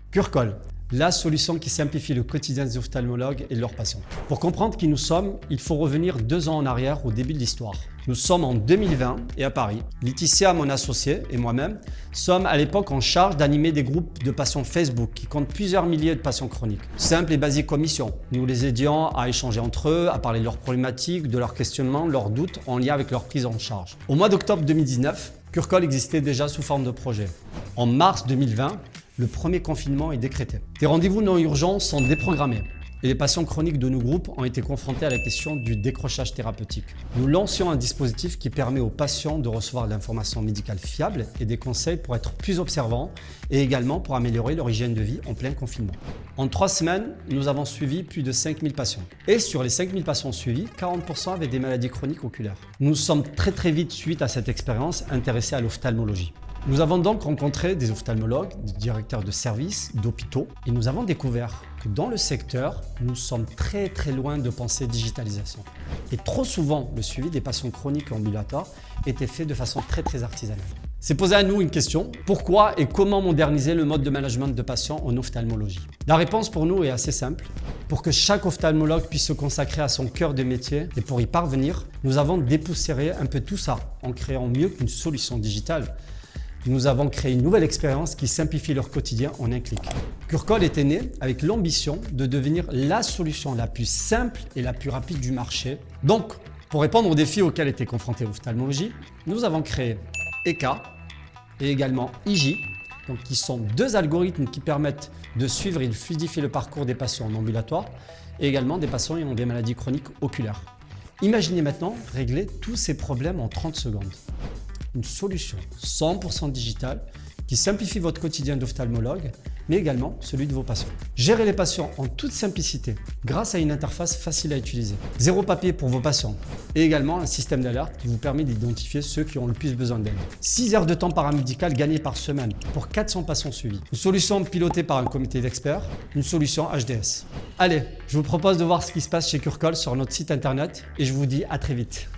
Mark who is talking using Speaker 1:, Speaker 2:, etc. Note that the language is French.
Speaker 1: Curcol, la solution qui simplifie le quotidien des ophtalmologues et de leurs patients. Pour comprendre qui nous sommes, il faut revenir 2 ans en arrière au début de l'histoire. Nous sommes en 2020 et à Paris. Laetitia, mon associée, et moi-même sommes à l'époque en charge d'animer des groupes de patients Facebook qui comptent plusieurs milliers de patients chroniques. Simple et basique comme mission. Nous les aidions à échanger entre eux, à parler de leurs problématiques, de leurs questionnements, de leurs doutes en lien avec leur prise en charge. Au mois d'octobre 2019, Curcol existait déjà sous forme de projet. En mars 2020, le premier confinement est décrété. Des rendez-vous non urgents sont déprogrammés et les patients chroniques de nos groupes ont été confrontés à la question du décrochage thérapeutique. Nous lancions un dispositif qui permet aux patients de recevoir de l'information médicale fiable et des conseils pour être plus observants et également pour améliorer leur hygiène de vie en plein confinement. En 3 semaines, nous avons suivi plus de 5000 patients. Et sur les 5000 patients suivis, 40% avaient des maladies chroniques oculaires. Nous sommes très vite, suite à cette expérience, intéressés à l'ophtalmologie. Nous avons donc rencontré des ophtalmologues, des directeurs de services, d'hôpitaux, et nous avons découvert que dans le secteur, nous sommes très loin de penser digitalisation. Et trop souvent, le suivi des patients chroniques et ambulatoires était fait de façon très artisanale. C'est posé à nous une question, pourquoi et comment moderniser le mode de management de patients en ophtalmologie? La réponse pour nous est assez simple. Pour que chaque ophtalmologue puisse se consacrer à son cœur de métier et pour y parvenir, nous avons dépoussiéré un peu tout ça en créant mieux qu'une solution digitale. Nous avons créé une nouvelle expérience qui simplifie leur quotidien en un clic. Curcol était né avec l'ambition de devenir la solution la plus simple et la plus rapide du marché. Donc, pour répondre aux défis auxquels était confrontée l'ophtalmologie, nous avons créé ECA et également IJ, donc qui sont 2 algorithmes qui permettent de suivre et de fluidifier le parcours des patients en ambulatoire et également des patients ayant des maladies chroniques oculaires. Imaginez maintenant régler tous ces problèmes en 30 secondes. Une solution 100% digitale qui simplifie votre quotidien d'ophtalmologue, mais également celui de vos patients. Gérez les patients en toute simplicité grâce à une interface facile à utiliser. 0 papier pour vos patients et également un système d'alerte qui vous permet d'identifier ceux qui ont le plus besoin d'aide. 6 heures de temps paramédical gagnées par semaine pour 400 patients suivis. Une solution pilotée par un comité d'experts, une solution HDS. Allez, je vous propose de voir ce qui se passe chez Curcol sur notre site internet et je vous dis à très vite.